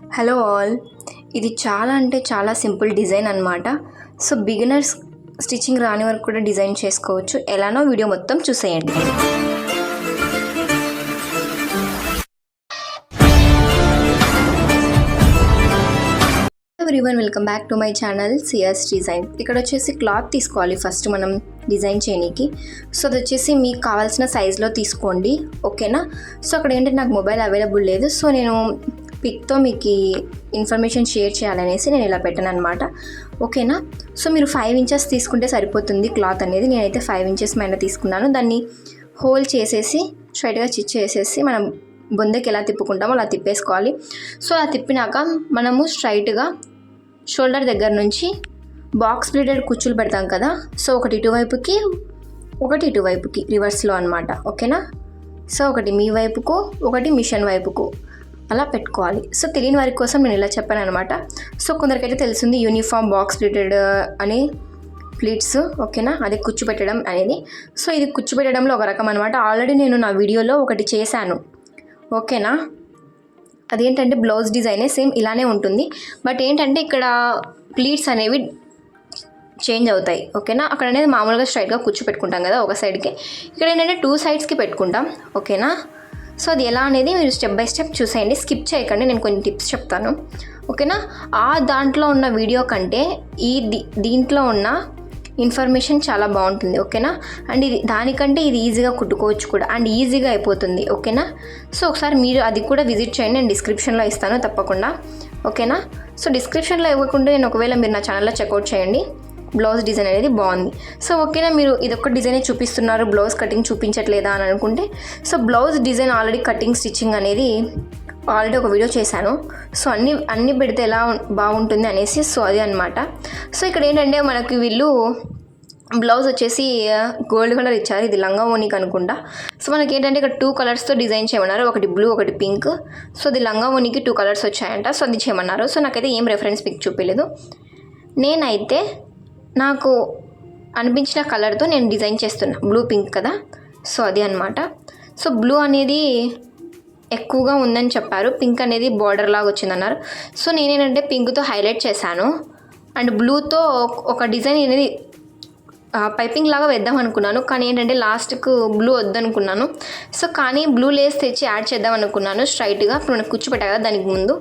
Hello all, ఇది చాలా అంటే చాలా సింపుల్ డిజైన్ అనమాట. సో బిగినర్స్ స్టిచ్చింగ్ రాని వరకు కూడా డిజైన్ చేసుకోవచ్చు. ఎలానో వీడియో మొత్తం చూసేయండి. Everyone, welcome back to my channel CS design. ఇక్కడ వచ్చేసి క్లాత్ తీసుకోవాలి ఫస్ట్ మనం డిజైన్ చేయడానికి. సో అది వచ్చేసి మీకు కావాల్సిన సైజులో తీసుకోండి, ఓకేనా. సో అక్కడ ఏంటంటే నాకు మొబైల్ అవైలబుల్ లేదు, సో నేను పిక్తో మీకు ఇన్ఫర్మేషన్ షేర్ చేయాలనేసి నేను ఇలా పెట్టాను అనమాట, ఓకేనా. సో మీరు 5 ఇంచెస్ తీసుకుంటే సరిపోతుంది క్లాత్ అనేది. నేనైతే 5 ఇంచెస్ పైన తీసుకున్నాను. దాన్ని హోల్ చేసేసి స్ట్రైట్గా స్టిచ్ చేసేసి మనం బొందకి ఎలా తిప్పుకుంటామో అలా తిప్పేసుకోవాలి. సో అలా తిప్పినాక మనము స్ట్రైట్గా షోల్డర్ దగ్గర నుంచి బాక్స్ ప్లీటెడ్ కుచ్చులు పెడతాం కదా, సో ఒకటి ఇటువైపుకి ఒకటి ఇటువైపుకి రివర్స్లో అనమాట, ఓకేనా. సో ఒకటి మీ వైపుకు ఒకటి మిషన్ వైపుకు అలా పెట్టుకోవాలి. సో తెలియని వారి కోసం నేను ఇలా చెప్పాను అనమాట. సో కొందరికైతే తెలిసింది యూనిఫామ్ బాక్స్ ప్లీటెడ్ అని ప్లీట్స్, ఓకేనా, అది కుచ్చు పెట్టడం అనేది. సో ఇది కుచ్చు పెట్టడంలో ఒక రకం అనమాట. ఆల్రెడీ నేను నా వీడియోలో ఒకటి చేశాను, ఓకేనా. అదేంటంటే బ్లౌజ్ డిజైనే సేమ్ ఇలానే ఉంటుంది, బట్ ఏంటంటే ఇక్కడ ప్లీట్స్ అనేవి చేంజ్ అవుతాయి, ఓకేనా. అక్కడ అనేది మామూలుగా స్ట్రైట్గా కుచ్చు పెట్టుకుంటాం కదా ఒక సైడ్కి, ఇక్కడ ఏంటంటే 2 సైడ్స్కి పెట్టుకుంటాం, ఓకేనా. సో అది ఎలా అనేది మీరు స్టెప్ బై స్టెప్ చూసేయండి, స్కిప్ చేయకండి. నేను కొన్ని టిప్స్ చెప్తాను, ఓకేనా. ఆ దాంట్లో ఉన్న వీడియో కంటే దీంట్లో ఉన్న ఇన్ఫర్మేషన్ చాలా బాగుంటుంది, ఓకేనా. అండ్ ఇది దానికంటే ఇది ఈజీగా కుట్టుకోవచ్చు కూడా, అండ్ ఈజీగా అయిపోతుంది, ఓకేనా. సో ఒకసారి మీరు అది కూడా విజిట్ చేయండి, నేను డిస్క్రిప్షన్లో ఇస్తాను తప్పకుండా, ఓకేనా. సో డిస్క్రిప్షన్లో ఇవ్వకుండా నేను ఒకవేళ మీరు నా ఛానల్లో చెక్అవుట్ చేయండి. బ్లౌజ్ డిజైన్ అనేది బాగుంది. సో ఓకేనా, మీరు ఇదొక డిజైనే చూపిస్తున్నారు, బ్లౌజ్ కటింగ్ చూపించట్లేదా అని అనుకుంటే, so blouse design already cutting stitching అనేది ఆల్రెడీ ఒక వీడియో చేశాను. సో అన్నీ పెడితే ఎలా బాగుంటుంది అనేసి, సో అది అనమాట. సో ఇక్కడ ఏంటంటే మనకి వీళ్ళు బ్లౌజ్ వచ్చేసి గోల్డ్ కలర్ ఇచ్చారు, ఇది లంగా ఓనికి అనుకుంటా. సో మనకి ఏంటంటే ఇక్కడ 2 కలర్స్తో డిజైన్ చేయమన్నారు, ఒకటి బ్లూ ఒకటి పింక్. సో అది లంగా ఓనికి 2 కలర్స్ వచ్చాయంట, సో అది చేయమన్నారు. సో నాకైతే ఏం రెఫరెన్స్ పిక్ చూపించలేదు. నేనైతే నాకు అనిపించిన కలర్తో నేను డిజైన్ చేస్తున్నా, బ్లూ పింక్ కదా, సో అది అనమాట. సో బ్లూ అనేది ఎక్కువగా ఉందని చెప్పారు, పింక్ అనేది బార్డర్ లాగా వచ్చిందన్నారు. సో నేనేంటంటే పింక్తో హైలైట్ చేశాను, అండ్ బ్లూతో ఒక డిజైన్ అనేది పైపింగ్ లాగా వేద్దాం అనుకున్నాను, కానీ ఏంటంటే లాస్ట్కు బ్లూ వద్దనుకున్నాను. సో కానీ బ్లూ లేస్ తెచ్చి యాడ్ చేద్దాం అనుకున్నాను స్ట్రైట్గా, ఇప్పుడు మనకు కూర్చోపెట్టా కదా దానికి ముందు.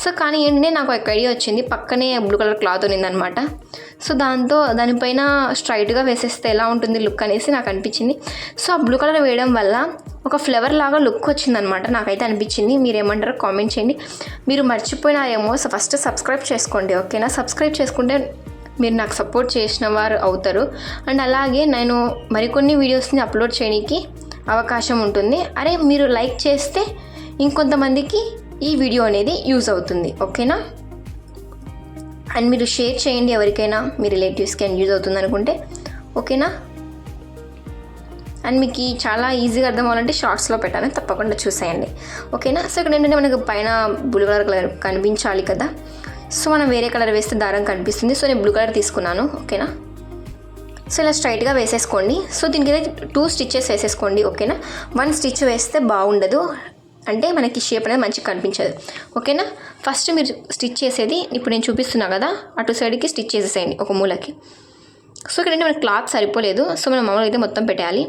సో కానీ ఏంటంటే నాకు ఒక ఐడియా వచ్చింది, పక్కనే బ్లూ కలర్ క్లాత్ ఉన్నిందనమాట. సో దానిపైన స్ట్రైట్గా వేసేస్తే ఎలా ఉంటుంది లుక్ అనేసి నాకు అనిపించింది. సో ఆ బ్లూ కలర్ వేయడం వల్ల ఒక ఫ్లవర్ లాగా లుక్ వచ్చిందనమాట, నాకైతే అనిపించింది. మీరు ఏమంటారో కామెంట్ చేయండి. మీరు మర్చిపోయినారేమో, సో ఫస్ట్ సబ్స్క్రైబ్ చేసుకోండి, ఓకేనా. సబ్స్క్రైబ్ చేసుకుంటే మీరు నాకు సపోర్ట్ చేసిన వారు అవుతారు, అండ్ అలాగే నేను మరికొన్ని వీడియోస్ని అప్లోడ్ చేయడానికి అవకాశం ఉంటుంది. అరే మీరు లైక్ చేస్తే ఇంకొంతమందికి ఈ వీడియో అనేది యూజ్ అవుతుంది, ఓకేనా. అండ్ మీరు షేర్ చేయండి ఎవరికైనా, మీ రిలేటివ్స్కి యూజ్ అవుతుంది అనుకుంటే, ఓకేనా. అండ్ మీకు చాలా ఈజీగా అర్థం అవ్వాలంటే షార్ట్స్లో పెట్టాను, తప్పకుండా చూసేయండి, ఓకేనా. సో ఇక్కడ ఏంటంటే మనకు పైన బ్లూ కలర్ కనిపించాలి కదా, సో మనం వేరే కలర్ వేస్తే దారం కనిపిస్తుంది. సో నేను బ్లూ కలర్ తీసుకున్నాను, ఓకేనా. సో ఇలా స్ట్రైట్గా వేసేసుకోండి. సో దీనికి అయితే 2 స్టిచ్చెస్ వేసేసుకోండి, ఓకేనా. 1 స్టిచ్ వేస్తే బాగుండదు, అంటే మనకి షేప్ అనేది మంచిగా కనిపించదు, ఓకేనా. ఫస్ట్ మీరు స్టిచ్ చేసేది ఇప్పుడు నేను చూపిస్తున్నా కదా, అటు సైడ్కి స్టిచ్ చేసేసేయండి ఒక మూలకి. సో ఇక్కడ మనకి క్లాత్ సరిపోలేదు, సో మనం మామూలుగా అయితే మొత్తం పెట్టాలి.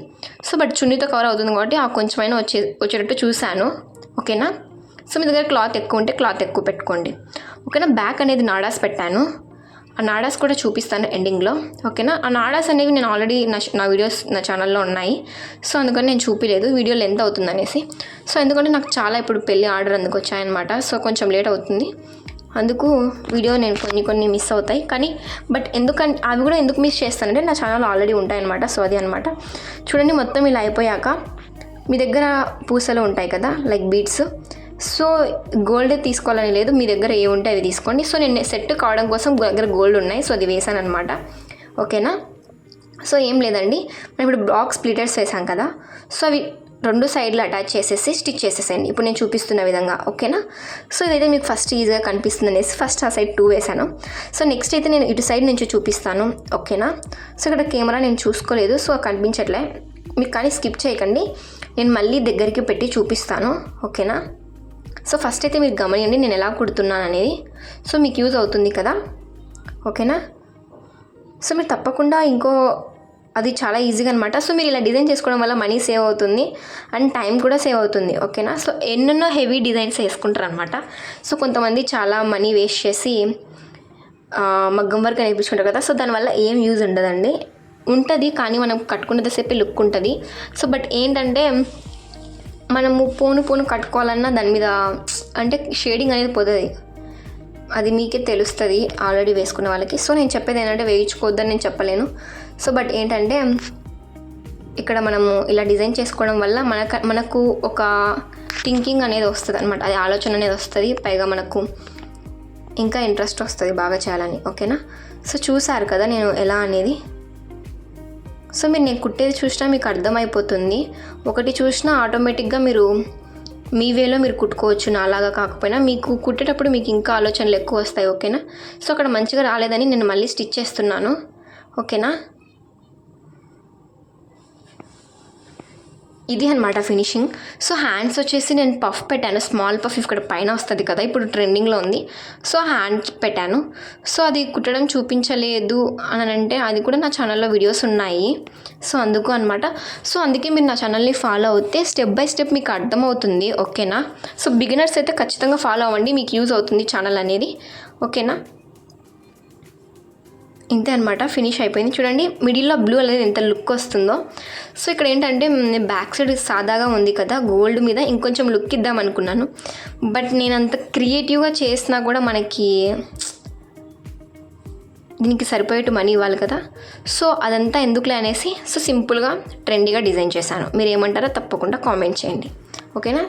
సో బట్ చున్నీతో కవర్ అవుతుంది కాబట్టి ఆ కొంచెమైనా వచ్చేటట్టు చూశాను, ఓకేనా. సో మీ దగ్గర క్లాత్ ఎక్కువ ఉంటే క్లాత్ ఎక్కువ పెట్టుకోండి, ఓకేనా. బ్యాక్ అనేది నాడాస్ పెట్టాను, ఆ నాడాస్ కూడా చూపిస్తాను ఎండింగ్లో, ఓకేనా. ఆ నాడాస్ అనేవి నేను ఆల్రెడీ నా వీడియోస్ నా ఛానల్లో ఉన్నాయి, సో అందుకని నేను చూపించలేదు, వీడియో లెంత్ అవుతుంది అనేసి. సో ఎందుకంటే నాకు చాలా ఇప్పుడు పెళ్ళి ఆర్డర్ అందుకు వచ్చాయన్నమాట, సో కొంచెం లేట్ అవుతుంది, అందుకు వీడియో నేను కొన్ని మిస్ అవుతాయి. కానీ బట్ ఎందుకంటే అవి కూడా ఎందుకు మిస్ చేస్తానంటే నా ఛానల్లో ఆల్రెడీ ఉంటాయన్నమాట, సో అది అనమాట. చూడండి మొత్తం ఇలా అయిపోయాక మీ దగ్గర పూసలు ఉంటాయి కదా, లైక్ బీడ్స్. సో గోల్డ్ తీసుకోవాలని లేదు, మీ దగ్గర ఏ ఉంటే అవి తీసుకోండి. సో నేను సెట్ కావడం కోసం దగ్గర గోల్డ్ ఉన్నాయి, సో అది వేసాను అనమాట, ఓకేనా. సో ఏం లేదండి, మనం ఇప్పుడు బాక్స్ ప్లీటర్స్ వేసాం కదా, సో అవి 2 సైడ్లు అటాచ్ చేసేసి స్టిచ్ చేసేసేయండి ఇప్పుడు నేను చూపిస్తున్న విధంగా, ఓకేనా. సో ఇదైతే మీకు ఫస్ట్ ఈజీగా కనిపిస్తుంది అనేసి ఫస్ట్ ఆ సైడ్ 2 వేసాను. సో నెక్స్ట్ అయితే నేను ఇటు సైడ్ నుంచి చూపిస్తాను, ఓకేనా. సో ఇక్కడ కెమెరా నేను చూసుకోలేదు, సో కనిపించట్లే మీకు, కానీ స్కిప్ చేయకండి, నేను మళ్ళీ దగ్గరికి పెట్టి చూపిస్తాను, ఓకేనా. సో ఫస్ట్ అయితే మీరు గమనియండి నేను ఎలా కుడుతున్నాను అనేది. సో మీకు యూజ్ అవుతుంది కదా, ఓకేనా. సో మీరు తప్పకుండా అది చాలా ఈజీగా అనమాట. సో మీరు ఇలా డిజైన్ చేసుకోవడం వల్ల మనీ సేవ్ అవుతుంది అండ్ టైం కూడా సేవ్ అవుతుంది, ఓకేనా. సో ఎన్నెన్నో హెవీ డిజైన్స్ వేసుకుంటారు అనమాట. సో కొంతమంది చాలా మనీ వేస్ట్ చేసి మగ్గం వర్క్ నేర్పించుకుంటారు కదా. సో దానివల్ల ఏం యూజ్ ఉండదండి, ఉంటుంది కానీ మనం కట్టుకున్నంతసేపే లుక్ ఉంటుంది. సో బట్ ఏంటంటే మనము పోను కట్టుకోవాలన్నా దాని మీద అంటే షేడింగ్ అనేది పోతుంది, అది మీకే తెలుస్తుంది ఆల్రెడీ వేసుకున్న వాళ్ళకి. సో నేను చెప్పేది ఏంటంటే వేయించుకోవద్దని నేను చెప్పలేను. సో బట్ ఏంటంటే ఇక్కడ మనము ఇలా డిజైన్ చేసుకోవడం వల్ల మనకు ఒక థింకింగ్ అనేది వస్తుంది అనమాట, అది ఆలోచన అనేది వస్తుంది. పైగా మనకు ఇంకా ఇంట్రెస్ట్ వస్తుంది బాగా చేయాలని, ఓకేనా. సో చూసారు కదా నేను ఎలా అనేది. సో మీరు నేను కుట్టేది చూసినా మీకు అర్థమైపోతుంది. ఒకటి చూసినా ఆటోమేటిక్గా మీరు మీ వేలో మీరు కుట్టుకోవచ్చు, నాలాగా కాకపోయినా. మీకు కుట్టేటప్పుడు మీకు ఇంకా ఆలోచనలు ఎక్కువ వస్తాయి, ఓకేనా. సో అక్కడ మంచిగా రాలేదని నేను మళ్ళీ స్టిచ్ చేస్తున్నాను, ఓకేనా. ఇది అనమాట ఫినిషింగ్. సో హ్యాండ్స్ వచ్చేసి నేను పఫ్ పెట్టాను, స్మాల్ పఫ్ ఇక్కడ పైన వస్తుంది కదా, ఇప్పుడు ట్రెండింగ్లో ఉంది. సో హ్యాండ్స్ పెట్టాను. సో అది కుట్టడం చూపించలేదు అని అంటే అది కూడా నా ఛానల్లో వీడియోస్ ఉన్నాయి. సో అందుకు అనమాట. సో అందుకే మీరు నా ఛానల్ని ఫాలో అవుతే స్టెప్ బై స్టెప్ మీకు అర్థమవుతుంది, ఓకేనా. సో బిగినర్స్ అయితే ఖచ్చితంగా ఫాలో అవ్వండి, మీకు యూజ్ అవుతుంది ఛానల్ అనేది, ఓకేనా. ఇంతే అనమాట, ఫినిష్ అయిపోయింది. చూడండి మిడిల్లో బ్లూ అనేది ఎంత లుక్ వస్తుందో. సో ఇక్కడ ఏంటంటే బ్యాక్ సైడ్ సాదాగా ఉంది కదా, గోల్డ్ మీద ఇంకొంచెం లుక్ ఇద్దాం అనుకున్నాను. బట్ నేను అంత క్రియేటివ్గా చేసినా కూడా మనకి దీనికి సరిపోయేట్టు మనీ ఇవ్వాలి కదా. సో అదంతా ఎందుకులే అనేసి సో సింపుల్గా ట్రెండీగా డిజైన్ చేశాను. మీరు ఏమంటారో తప్పకుండా కామెంట్ చేయండి, ఓకేనా.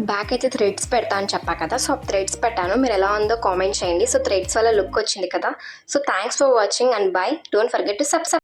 బ్యాక్ అయితే థ్రెడ్స్ పెడతా అని చెప్పా కదా, సో థ్రెడ్స్ పెట్టాను. మీరు ఎలా ఉందో కామెంట్ చేయండి. సో థ్రెడ్స్ వల్ల లుక్ వచ్చింది కదా. So thanks for watching and by. Don't forget to subscribe.